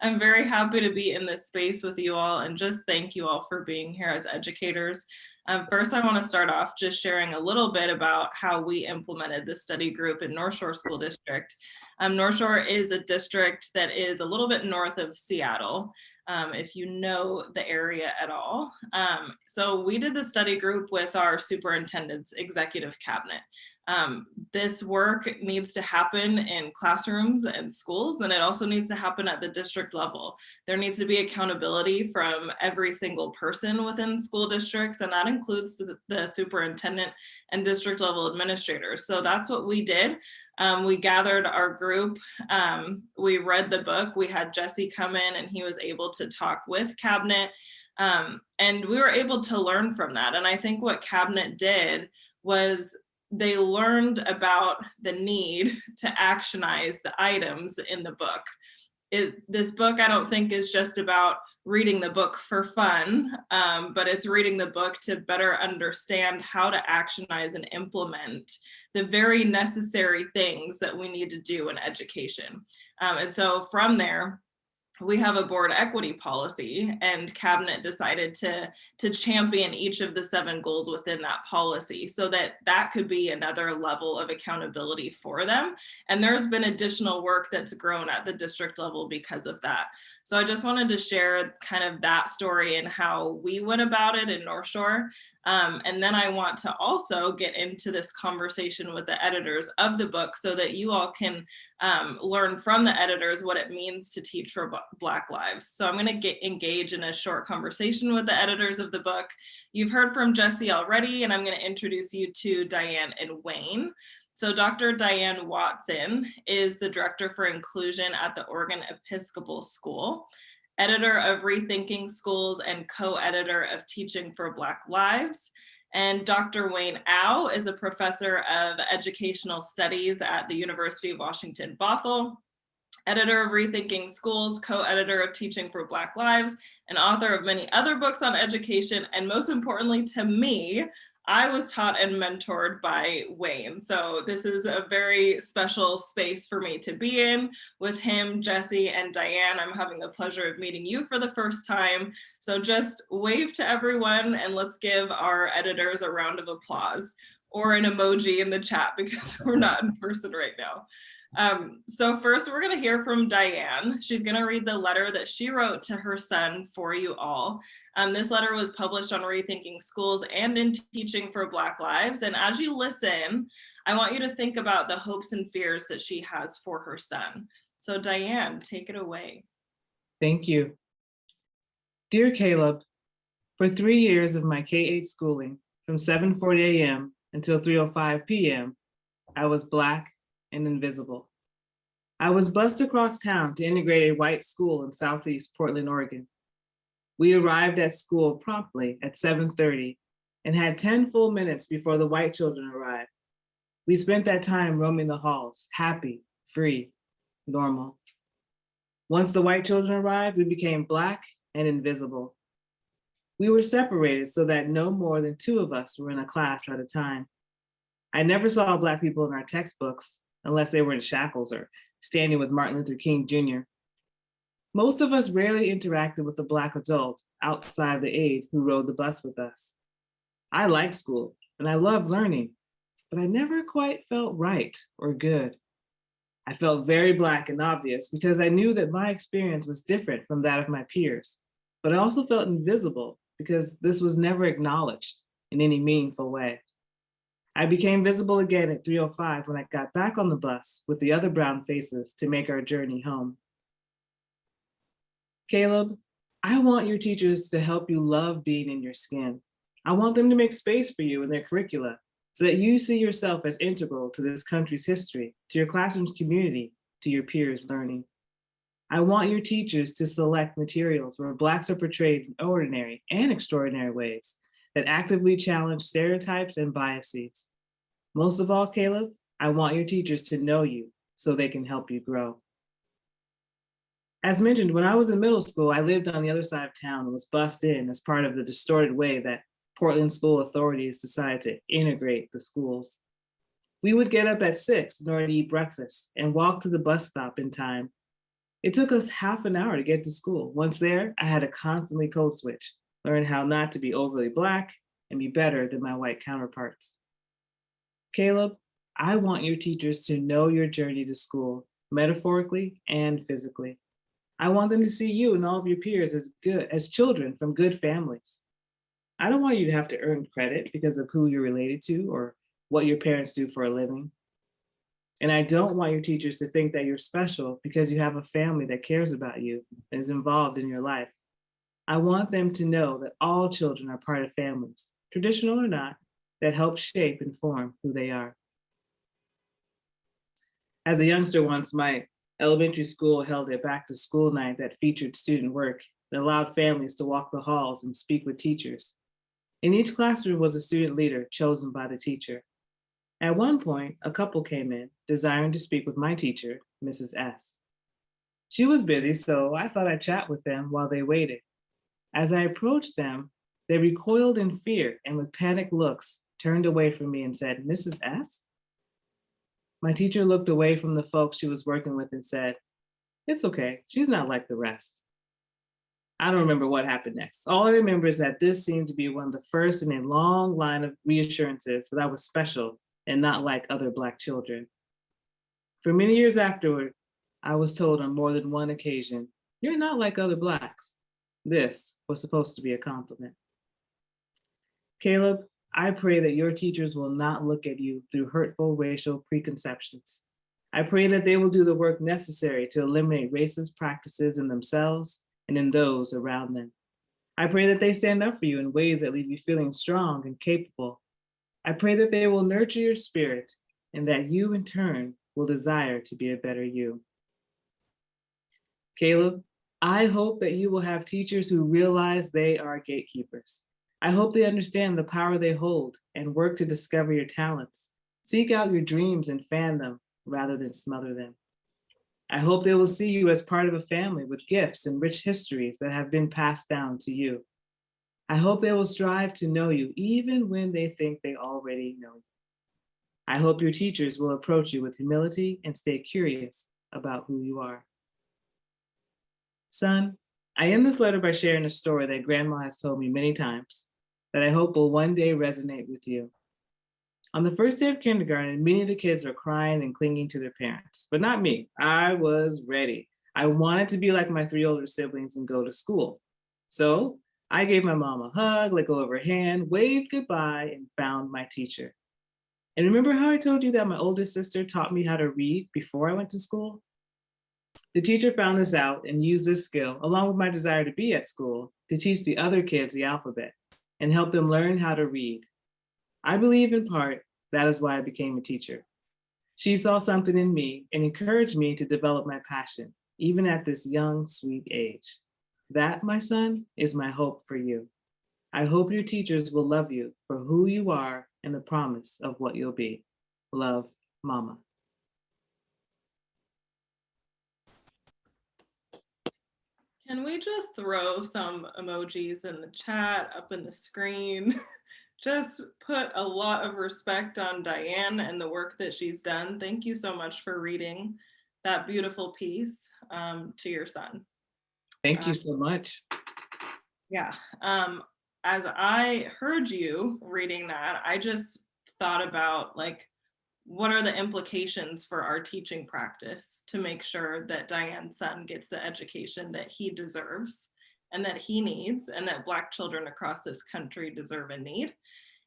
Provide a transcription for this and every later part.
I'm very happy to be in this space with you all, and just thank you all for being here as educators. First, I want to start off just sharing a little bit about how we implemented the study group in North Shore School District. North Shore is a district that is a little bit north of Seattle, if you know the area at all. So we did the study group with our superintendent's executive cabinet. This work needs to happen in classrooms and schools, and it also needs to happen at the district level. There needs to be accountability from every single person within school districts, and that includes the superintendent and district level administrators. So that's what we did. We gathered our group, we read the book, we had Jesse come in and he was able to talk with cabinet, and we were able to learn from that. And I think what cabinet did was they learned about the need to actionize the items in the book. This book, I don't think, is just about reading the book for fun, but it's reading the book to better understand how to actionize and implement the very necessary things that we need to do in education. And so from there, we have a board equity policy, and cabinet decided to champion each of the 7 goals within that policy so that that could be another level of accountability for them. And there's been additional work that's grown at the district level because of that. So I just wanted to share kind of that story and how we went about it in North Shore. And then I want to also get into this conversation with the editors of the book so that you all can learn from the editors what it means to teach for Black lives. So I'm going to engage in a short conversation with the editors of the book. You've heard from Jesse already, and I'm going to introduce you to Diane and Wayne. So Dr. Diane Watson is the Director for Inclusion at the Oregon Episcopal School, editor of Rethinking Schools and co-editor of Teaching for Black Lives. And Dr. Wayne Au is a professor of educational studies at the University of Washington, Bothell, editor of Rethinking Schools, co-editor of Teaching for Black Lives, and author of many other books on education. And most importantly to me, I was taught and mentored by Wayne. So this is a very special space for me to be in with him, Jesse, and Diane. I'm having the pleasure of meeting you for the first time. So just wave to everyone and let's give our editors a round of applause or an emoji in the chat because we're not in person right now. So first we're going to hear from Diane. She's going to read the letter that she wrote to her son for you all. This letter was published on Rethinking Schools and in Teaching for Black Lives. And as you listen, I want you to think about the hopes and fears that she has for her son. So Diane, take it away. Thank you. Dear Caleb, for 3 years of my K-8 schooling, from 7:40 a.m. until 3:05 p.m., I was Black and invisible. I was bused across town to integrate a white school in Southeast Portland, Oregon. We arrived at school promptly at 7:30 and had 10 full minutes before the white children arrived. We spent that time roaming the halls, happy, free, normal. Once the white children arrived, we became Black and invisible. We were separated so that no more than 2 of us were in a class at a time. I never saw Black people in our textbooks unless they were in shackles or standing with Martin Luther King Jr. Most of us rarely interacted with a Black adult outside the aide who rode the bus with us. I liked school and I loved learning, but I never quite felt right or good. I felt very Black and obvious because I knew that my experience was different from that of my peers, but I also felt invisible because this was never acknowledged in any meaningful way. I became visible again at 3:05 when I got back on the bus with the other brown faces to make our journey home. Caleb, I want your teachers to help you love being in your skin. I want them to make space for you in their curricula so that you see yourself as integral to this country's history, to your classroom's community, to your peers' learning. I want your teachers to select materials where Blacks are portrayed in ordinary and extraordinary ways that actively challenge stereotypes and biases. Most of all, Caleb, I want your teachers to know you so they can help you grow. As mentioned, when I was in middle school, I lived on the other side of town and was bussed in as part of the distorted way that Portland school authorities decided to integrate the schools. We would get up at 6 in order to eat breakfast and walk to the bus stop in time. It took us half an hour to get to school. Once there, I had to constantly code switch, learn how not to be overly Black and be better than my white counterparts. Caleb, I want your teachers to know your journey to school, metaphorically and physically. I want them to see you and all of your peers as children from good families. I don't want you to have to earn credit because of who you're related to or what your parents do for a living. And I don't want your teachers to think that you're special because you have a family that cares about you and is involved in your life. I want them to know that all children are part of families, traditional or not, that help shape and form who they are. As a youngster once, my elementary school held a back to school night that featured student work that allowed families to walk the halls and speak with teachers. In each classroom was a student leader chosen by the teacher. At one point, a couple came in desiring to speak with my teacher, Mrs. S. She was busy, so I thought I'd chat with them while they waited. As I approached them, they recoiled in fear and with panicked looks turned away from me and said, "Mrs. S?" My teacher looked away from the folks she was working with and said, "It's okay, she's not like the rest." I don't remember what happened next. All I remember is that this seemed to be one of the first in a long line of reassurances that I was special and not like other Black children. For many years afterward, I was told on more than one occasion, "You're not like other Blacks." This was supposed to be a compliment. Caleb, I pray that your teachers will not look at you through hurtful racial preconceptions. I pray that they will do the work necessary to eliminate racist practices in themselves and in those around them. I pray that they stand up for you in ways that leave you feeling strong and capable. I pray that they will nurture your spirit and that you, in turn, will desire to be a better you. Caleb, I hope that you will have teachers who realize they are gatekeepers. I hope they understand the power they hold and work to discover your talents. Seek out your dreams and fan them rather than smother them. I hope they will see you as part of a family with gifts and rich histories that have been passed down to you. I hope they will strive to know you even when they think they already know you. I hope your teachers will approach you with humility and stay curious about who you are. Son, I end this letter by sharing a story that Grandma has told me many times that I hope will one day resonate with you. On the first day of kindergarten, many of the kids were crying and clinging to their parents, but not me. I was ready. I wanted to be like my three older siblings and go to school. So I gave my mom a hug, let go of her hand, waved goodbye, and found my teacher. And remember how I told you that my oldest sister taught me how to read before I went to school? The teacher found this out and used this skill, along with my desire to be at school, to teach the other kids the alphabet and help them learn how to read. I believe in part that is why I became a teacher. She saw something in me and encouraged me to develop my passion, even at this young, sweet age. That, my son, is my hope for you. I hope your teachers will love you for who you are and the promise of what you'll be. Love, Mama. Can we just throw some emojis in the chat, up in the screen? Just put a lot of respect on Diane and the work that she's done. Thank you so much for reading that beautiful piece to your son. Thank you so much. Yeah. As I heard you reading that, I just thought about like, what are the implications for our teaching practice to make sure that Diane's son gets the education that he deserves and that he needs and that Black children across this country deserve and need.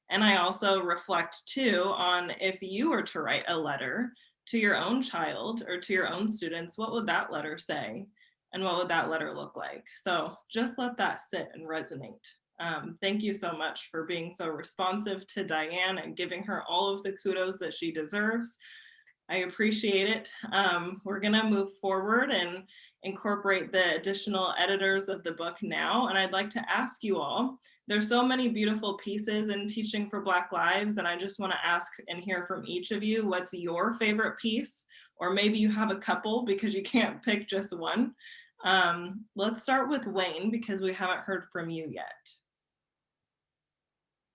And I also reflect too on if you were to write a letter to your own child or to your own students, what would that letter say? And what would that letter look like? So just let that sit and resonate. Thank you so much for being so responsive to Diane and giving her all of the kudos that she deserves. I appreciate it. We're gonna move forward and incorporate the additional editors of the book now. And I'd like to ask you all, there's so many beautiful pieces in Teaching for Black Lives, and I just wanna ask and hear from each of you, what's your favorite piece? Or maybe you have a couple because you can't pick just one. Let's start with Wayne because we haven't heard from you yet.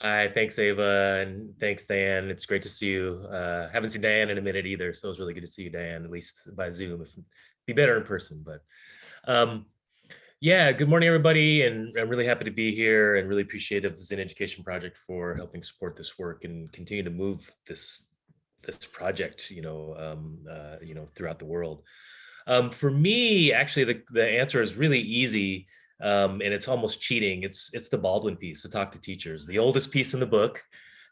Hi, thanks, Ava, and thanks, Diane. It's great to see you. Haven't seen Diane in a minute either, so it's really good to see you, Diane, at least by Zoom, if be better in person. But yeah, good morning, everybody. And I'm really happy to be here and really appreciative of Zen Education Project for helping support this work and continue to move this project, throughout the world. For me, actually, the answer is really easy, and it's almost cheating. It's the Baldwin piece, to talk to teachers, the oldest piece in the book.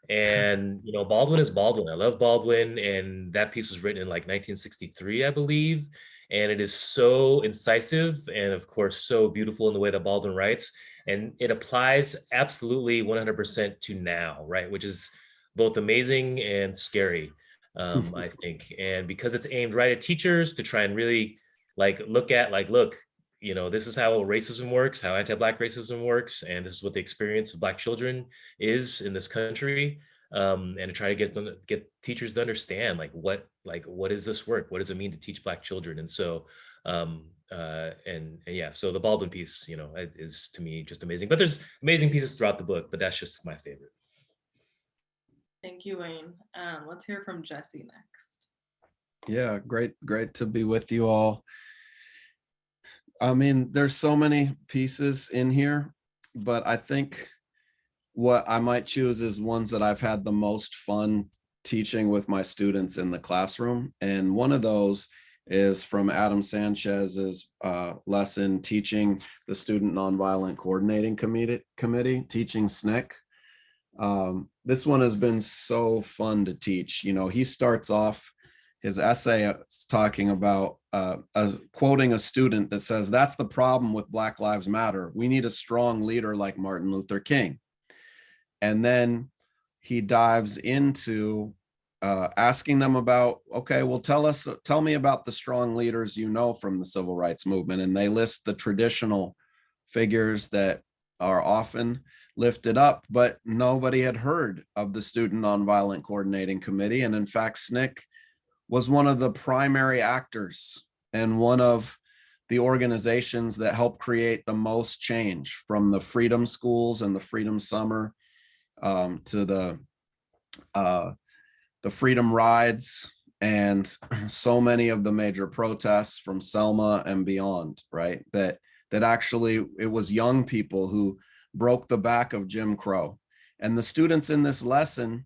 And Baldwin is Baldwin. I love Baldwin, and that piece was written in like 1963, I believe. And it is so incisive and, of course, so beautiful in the way that Baldwin writes. And it applies absolutely 100% to now, right? Which is both amazing and scary, I think. And because it's aimed right at teachers to try and really look, this is how racism works, how anti-Black racism works, and this is what the experience of Black children is in this country. And to try to get teachers to understand what is this work? What does it mean to teach Black children? And so yeah, so the Baldwin piece, is to me just amazing. But there's amazing pieces throughout the book, but that's just my favorite. Thank you, Wayne. Let's hear from Jesse next. Yeah, great to be with you all. I mean, there's so many pieces in here, but I think what I might choose is ones that I've had the most fun teaching with my students in the classroom. And one of those is from Adam Sanchez's lesson, Teaching the Student Nonviolent Coordinating Committee, Teaching SNCC. This one has been so fun to teach. He starts off his essay talking about quoting a student that says, "That's the problem with Black Lives Matter. We need a strong leader like Martin Luther King." And then he dives into asking them about, okay, well, tell me about the strong leaders from the civil rights movement. And they list the traditional figures that are often lifted up, but nobody had heard of the Student Nonviolent Coordinating Committee. And in fact, SNCC was one of the primary actors and one of the organizations that helped create the most change, from the Freedom Schools and the Freedom Summer to the Freedom Rides and so many of the major protests from Selma and beyond, right? That actually it was young people who broke the back of Jim Crow. And the students in this lesson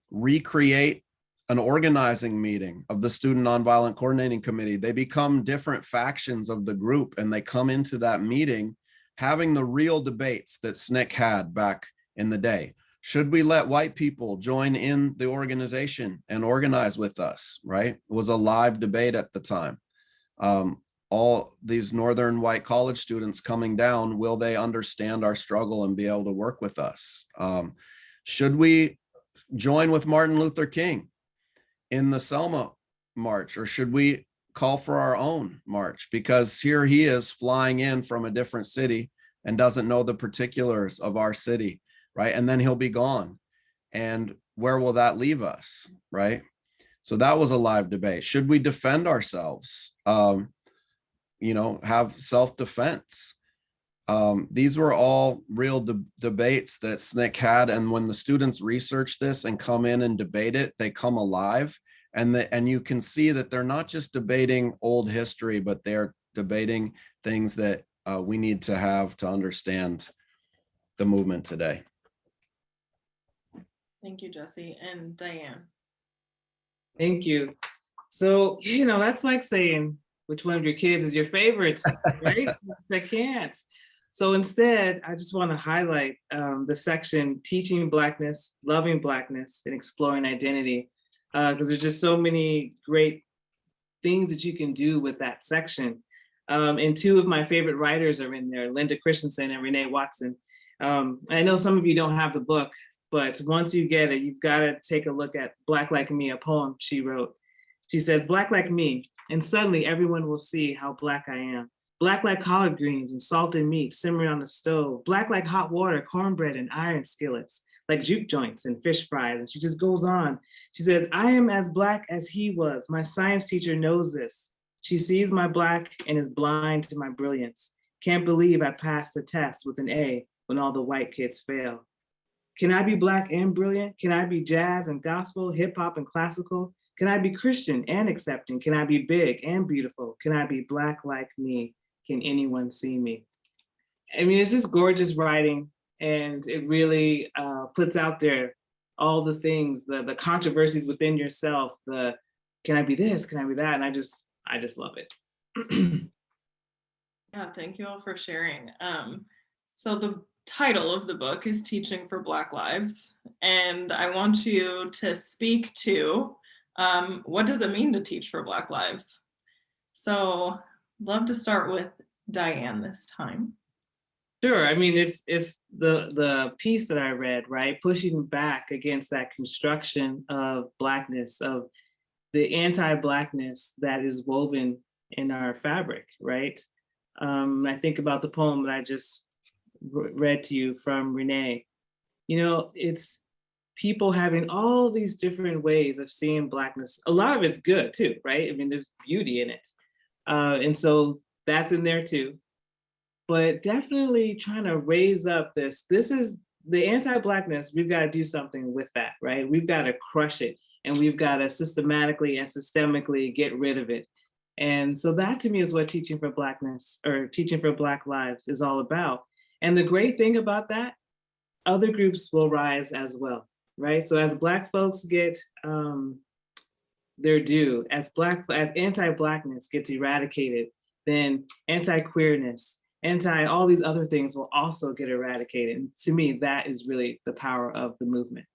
recreate an organizing meeting of the Student Nonviolent Coordinating Committee. They become different factions of the group, and they come into that meeting having the real debates that SNCC had back in the day. Should we let white people join in the organization and organize with us, right? It was a live debate at the time. All these Northern white college students coming down, will they understand our struggle and be able to work with us? Should we join with Martin Luther King in the Selma March, or should we call for our own march? Because here he is flying in from a different city and doesn't know the particulars of our city, right? And then he'll be gone. And where will that leave us, right? So that was a live debate. Should we defend ourselves? Have self-defense? These were all real debates that SNCC had. And when the students research this and come in and debate it, they come alive. And you can see that they're not just debating old history, but they're debating things that we need to have to understand the movement today. Thank you, Jesse. And Diane. Thank you. So, that's like saying which one of your kids is your favorite, right? I can't. So instead, I just want to highlight the section, Teaching Blackness, Loving Blackness, and Exploring Identity, because there's just so many great things that you can do with that section. And two of my favorite writers are in there, Linda Christensen and Renee Watson. I know some of you don't have the book, but once you get it, you've got to take a look at Black Like Me, a poem she wrote. She says, "Black like me, and suddenly everyone will see how Black I am. Black like collard greens and salted meat simmering on the stove. Black like hot water, cornbread, and iron skillets, like juke joints and fish fries." And she just goes on. She says, "I am as Black as he was. My science teacher knows this. She sees my Black and is blind to my brilliance. Can't believe I passed the test with an A when all the white kids fail. Can I be Black and brilliant? Can I be jazz and gospel, hip hop and classical? Can I be Christian and accepting? Can I be big and beautiful? Can I be Black like me? Can anyone see me? I mean, it's just gorgeous writing, and it really puts out there all the things, the controversies within yourself, the can I be this, can I be that? And I just love it. Yeah, thank you all for sharing. So the title of the book is Teaching for Black Lives, and I want you to speak to what does it mean to teach for Black lives? So love to start with Diane this time. Sure. I mean, it's the piece that I read, right? Pushing back against that construction of Blackness, of the anti-Blackness that is woven in our fabric, right? I think about the poem that I just read to you from Renee. You know, it's people having all these different ways of seeing Blackness. A lot of it's good too, right? I mean, there's beauty in it. And so that's in there too. But definitely trying to raise up this is the anti-Blackness. We've got to do something with that, right? We've got to crush it, and we've got to systematically and systemically get rid of it. And so that to me is what teaching for Blackness, or teaching for Black lives, is all about. And the great thing about that, other groups will rise as well, right? So as Black folks get their due, as anti-Blackness gets eradicated, then anti-queerness, all these other things will also get eradicated. And to me, that is really the power of the movement.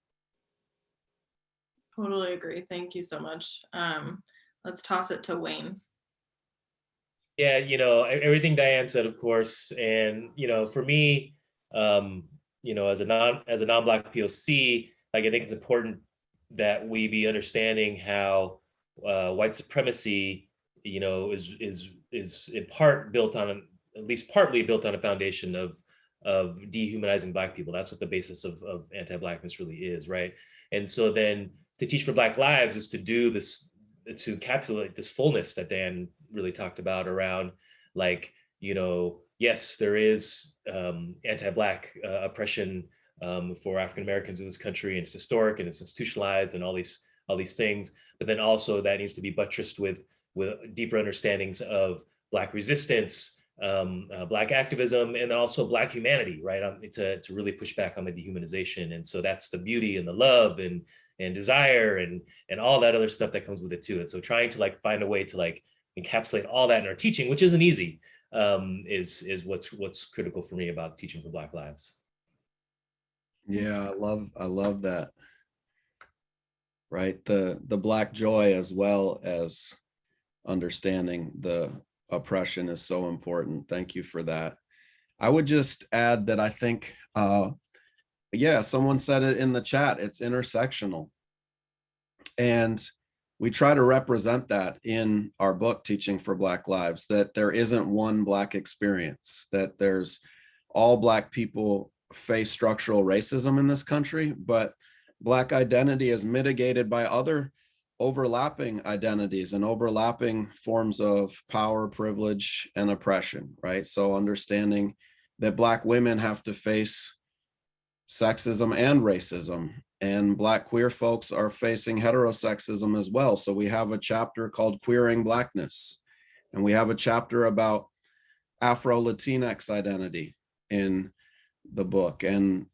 Totally agree. Thank you so much. Let's toss it to Wayne. Yeah, everything Diane said, of course, and for me, as a non-Black POC, like I think it's important that we be understanding how white supremacy, is in part built on, at least partly built on, a foundation of dehumanizing Black people. That's what the basis of anti-Blackness really is, right? And so then to teach for Black lives is to do this, to encapsulate this fullness that Dan really talked about around, like, yes, there is anti-Black oppression for African Americans in this country, and it's historic and it's institutionalized and all these things, but then also that needs to be buttressed with deeper understandings of Black resistance, Black activism, and then also Black humanity, right? To really push back on the dehumanization. And so that's the beauty and the love and desire and all that other stuff that comes with it too. And so trying to find a way to encapsulate all that in our teaching, which isn't easy, is what's critical for me about teaching for Black lives. Yeah, I love that. Right, the Black joy, as well as understanding the oppression, is so important. Thank you for that. I would just add that I think, someone said it in the chat, it's intersectional. And we try to represent that in our book, Teaching for Black Lives, that there isn't one Black experience, that there's all Black people face structural racism in this country, but Black identity is mitigated by other overlapping identities and overlapping forms of power, privilege, and oppression, right? So understanding that Black women have to face sexism and racism, and Black queer folks are facing heterosexism as well. So we have a chapter called Queering Blackness, and we have a chapter about Afro-Latinx identity in the book, and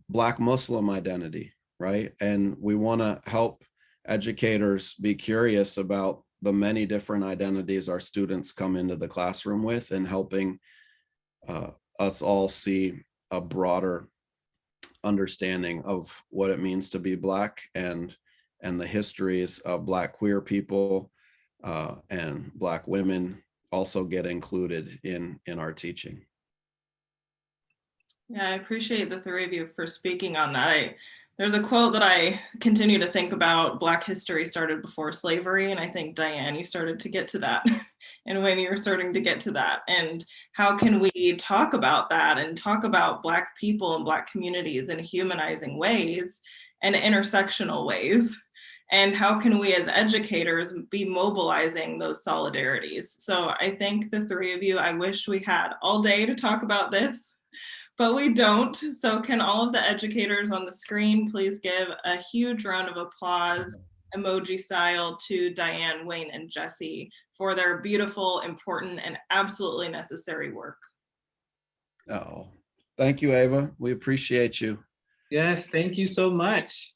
Black Muslim identity, right? And we want to help educators be curious about the many different identities our students come into the classroom with, and helping us all see a broader understanding of what it means to be Black, and the histories of Black queer people and Black women also get included in our teaching. Yeah, I appreciate the three of you for speaking on that. There's a quote that I continue to think about: Black history started before slavery. And I think, Diane, you started to get to that. And when you're starting to get to that, and how can we talk about that and talk about Black people and Black communities in humanizing ways and intersectional ways? And how can we as educators be mobilizing those solidarities? So I thank the three of you. I wish we had all day to talk about this, but we don't. So can all of the educators on the screen please give a huge round of applause emoji style to Diane, Wayne, and Jesse for their beautiful, important, and absolutely necessary work. Oh, thank you, Ava. We appreciate you. Yes, thank you so much.